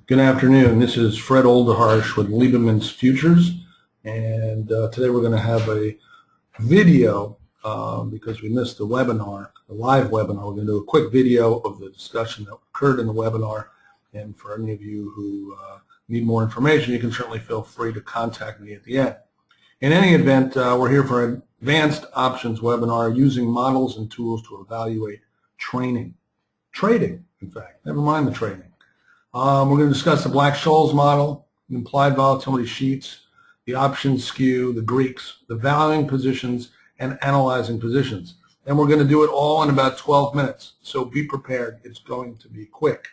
Good afternoon. This is Fred.oltarsh with Libanman's Futures, and today we're going to have a video because we missed the webinar, the live webinar. We're going to do a quick video of the discussion that occurred in the webinar, and for any of you who need more information, you can certainly feel free to contact me at the end. In any event, we're here for an advanced options webinar using models and tools to evaluate trading, in fact, never mind the trading. We're going to discuss the Black-Scholes model, the implied volatility sheets, the options skew, the Greeks, the valuing positions, and analyzing positions. And we're going to do it all in about 12 minutes. So be prepared. It's going to be quick,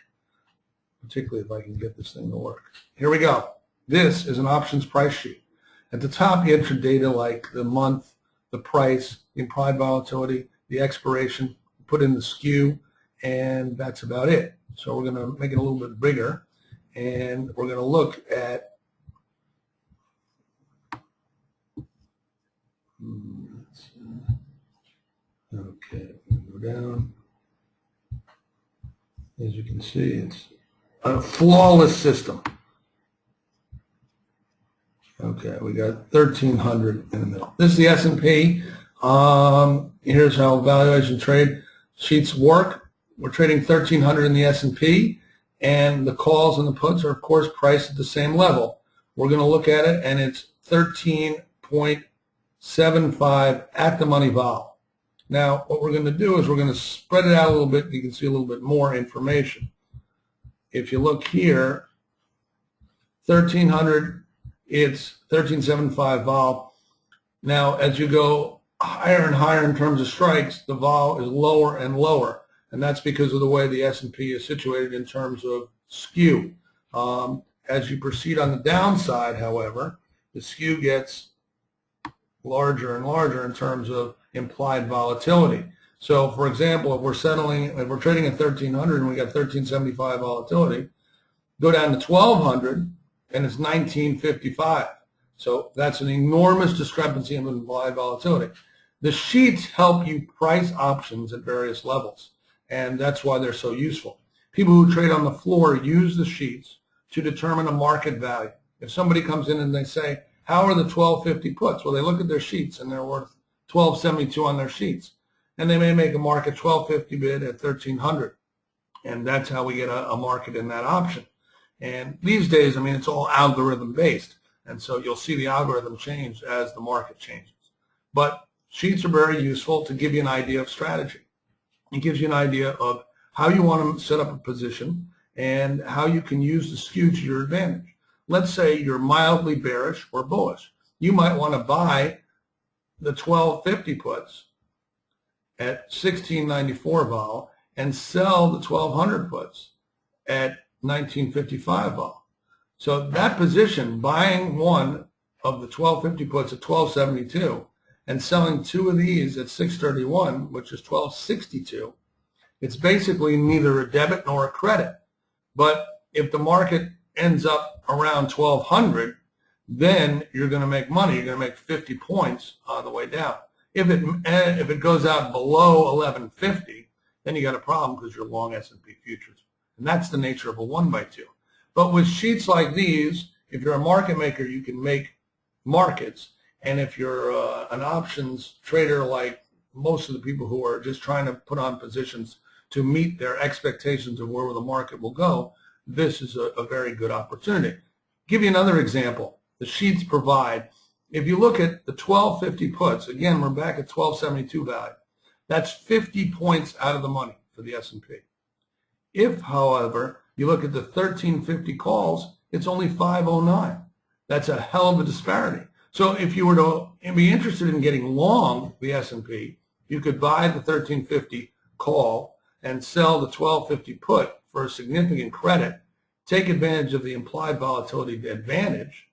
particularly if I can get this thing to work. Here we go. This is an options price sheet. At the top, you enter data like the month, the price, the implied volatility, the expiration, put in the skew, and that's about it. So we're going to make it a little bit bigger, and we're going to look at okay, go down. As you can see, it's a flawless system. Okay, we got 1,300 in the middle. This is the S&P. Here's how valuation trade sheets work. We're trading 1,300 in the S&P, and the calls and the puts are, of course, priced at the same level. We're going to look at it, and it's 13.75 at the money vol. Now, what we're going to do is we're going to spread it out a little bit. You can see a little bit more information. If you look here, 1,300, it's 13.75 vol. Now, as you go higher and higher in terms of strikes, the vol is lower and lower. And that's because of the way the S&P is situated in terms of skew. As you proceed on the downside, however, the skew gets larger and larger in terms of implied volatility. So, for example, if we're trading at 1,300 and we got 13.75 volatility, go down to 1,200 and it's 19.55. So that's an enormous discrepancy in implied volatility. The sheets help you price options at various levels, and that's why they're so useful. People who trade on the floor use the sheets to determine a market value. If somebody comes in and they say, how are the 1250 puts? Well, they look at their sheets and they're worth 1272 on their sheets. And they may make a market 1250 bid at 1,300. And that's how we get a market in that option. And these days, I mean, it's all algorithm based. And so you'll see the algorithm change as the market changes. But sheets are very useful to give you an idea of strategy. It gives you an idea of how you want to set up a position and how you can use the skew to your advantage. Let's say you're mildly bearish or bullish. You might want to buy the 1250 puts at 1694 vol and sell the 1200 puts at 1955 vol. So that position, buying one of the 1250 puts at 1272 and selling two of these at 631, which is 1262, it's basically neither a debit nor a credit. But if the market ends up around 1,200, then you're going to make money. You're going to make 50 points on the way down. If it goes out below 1150, then you got a problem because you're long S&P futures. And that's the nature of a 1x2. But with sheets like these, if you're a market maker, you can make markets. And if you're an options trader like most of the people who are just trying to put on positions to meet their expectations of where the market will go, this is a very good opportunity. Give you another example. The sheets provide, if you look at the 1250 puts, again, we're back at 1272 value. That's 50 points out of the money for the S&P. If, however, you look at the 1350 calls, it's only 509. That's a hell of a disparity. So if you were to be interested in getting long the S&P, you could buy the 1350 call and sell the 1250 put for a significant credit, take advantage of the implied volatility advantage,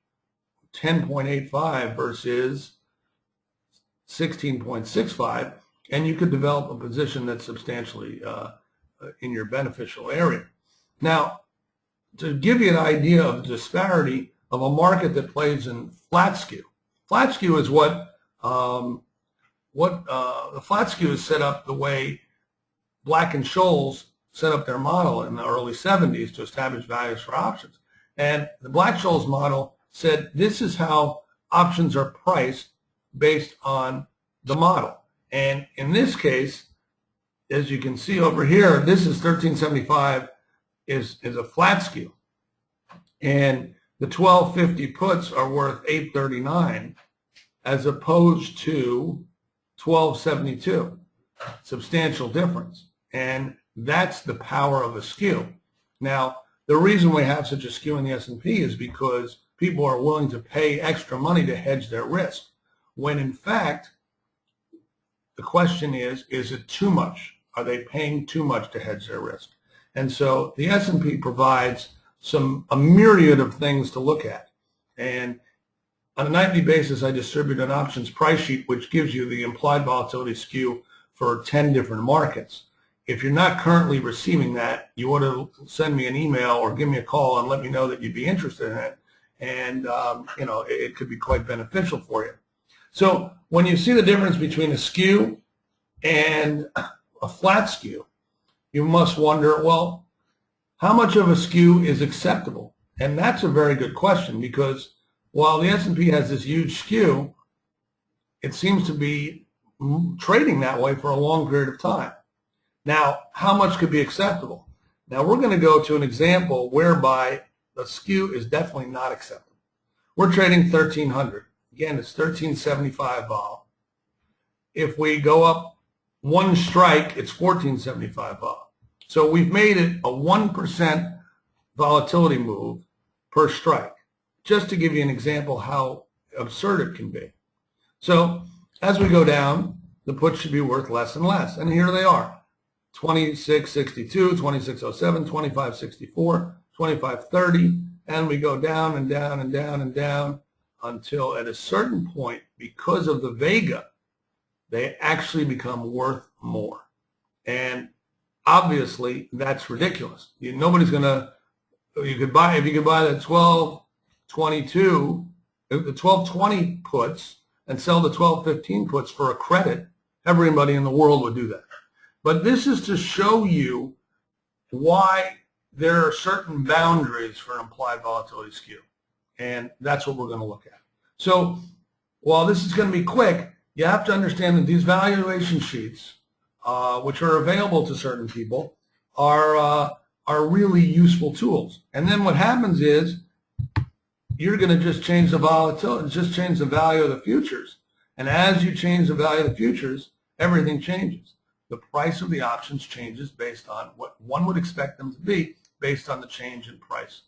10.85 versus 16.65, and you could develop a position that's substantially in your beneficial area. Now, to give you an idea of the disparity of a market that plays in flat skew. Flat skew is the flat skew is set up the way Black and Scholes set up their model in the early 70s to establish values for options. And the Black-Scholes model said this is how options are priced based on the model. And in this case, as you can see over here, this is 1375 is a flat skew. And the 1250 puts are worth 839 as opposed to 1272. Substantial difference. And that's the power of a skew. Now, the reason we have such a skew in the S&P is because people are willing to pay extra money to hedge their risk, when in fact, the question is it too much? Are they paying too much to hedge their risk? And so the S&P provides a myriad of things to look at. And on a nightly basis, I distribute an options price sheet, which gives you the implied volatility skew for 10 different markets. If you're not currently receiving that, you ought to send me an email or give me a call and let me know that you'd be interested in it. And you know, it could be quite beneficial for you. So when you see the difference between a skew and a flat skew, you must wonder, well, how much of a skew is acceptable? And that's a very good question, because while the S&P has this huge skew, it seems to be trading that way for a long period of time. Now, how much could be acceptable? Now, we're going to go to an example whereby the skew is definitely not acceptable. We're trading 1300. Again, it's 1375 vol. If we go up one strike, it's 1475 vol. So we've made it a 1% volatility move per strike, just to give you an example how absurd it can be. So as we go down, the puts should be worth less and less. And here they are: 2662, 2607, 2564, 2530, and we go down and down and down and down until at a certain point, because of the Vega, they actually become worth more. And obviously, that's ridiculous. Nobody's going to, if you could buy the 1222, the 1220 puts and sell the 1215 puts for a credit, everybody in the world would do that. But this is to show you why there are certain boundaries for implied volatility skew. And that's what we're going to look at. So while this is going to be quick, you have to understand that these valuation sheets, which are available to certain people, are really useful tools. And then what happens is you're going to just change the volatility, just change the value of the futures. And as you change the value of the futures, everything changes. The price of the options changes based on what one would expect them to be, based on the change in price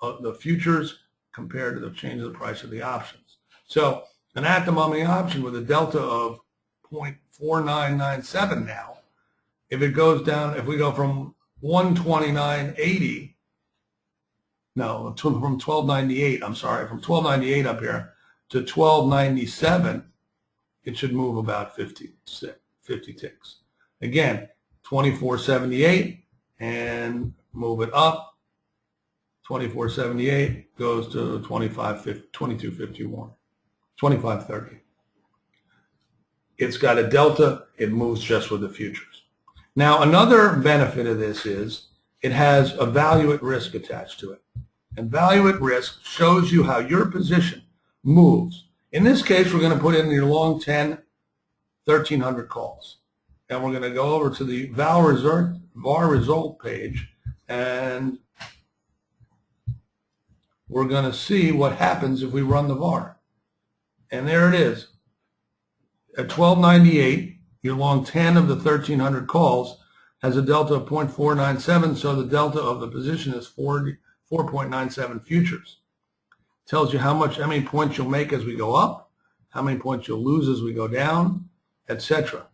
of the futures compared to the change of the price of the options. So an at-the-money option with a delta of 0.4997 now, if it goes down, if we go from 129.80, no, from 1298, I'm sorry, from 1298 up here to 1297, it should move about 50 ticks. Again, 2478 and move it up. 2478 goes to 2251, 2530. It's got a delta. It moves just with the futures. Now, another benefit of this is it has a value at risk attached to it. And value at risk shows you how your position moves. In this case, we're going to put in your long 10, 1300 calls. And we're going to go over to the VaR result page, and we're going to see what happens if we run the VaR. And there it is. At 1298, your long 10 of the 1300 calls has a delta of 0.497, so the delta of the position is 4.97 futures. Tells you how many points you'll make as we go up, how many points you'll lose as we go down, etc.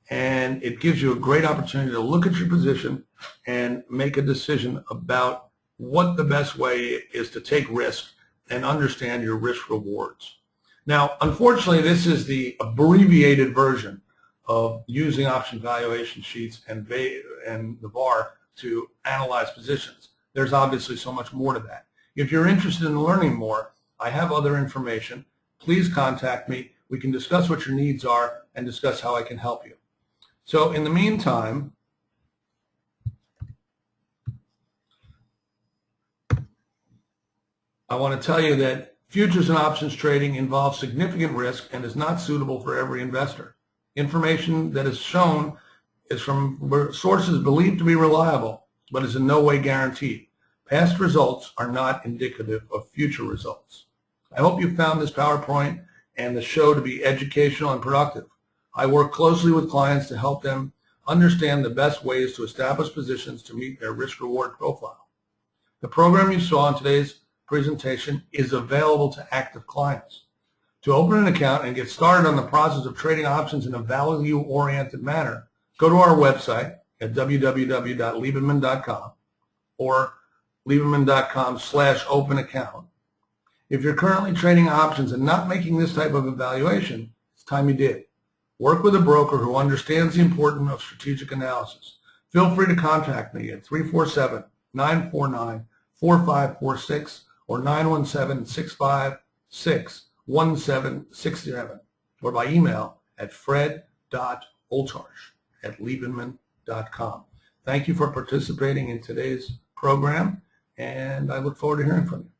And it gives you a great opportunity to look at your position and make a decision about what the best way is to take risk and understand your risk rewards. Now, unfortunately, this is the abbreviated version of using option valuation sheets and the VaR to analyze positions. There's obviously so much more to that. If you're interested in learning more, I have other information. Please contact me. We can discuss what your needs are and discuss how I can help you. So in the meantime, want to tell you that futures and options trading involves significant risk and is not suitable for every investor. Information that is shown is from sources believed to be reliable, but is in no way guaranteed. Past results are not indicative of future results. I hope you found this PowerPoint and the show to be educational and productive. I work closely with clients to help them understand the best ways to establish positions to meet their risk-reward profile. The program you saw in today's presentation is available to active clients. To open an account and get started on the process of trading options in a value-oriented manner, go to our website at www.libanman.com or libanman.com/open account. If you're currently trading options and not making this type of evaluation, it's time you did. Work with a broker who understands the importance of strategic analysis. Feel free to contact me at 347-949-4546 or 917-656-1767 or by email at fred.oltarsh@libanman.com. Thank you for participating in today's program, and I look forward to hearing from you.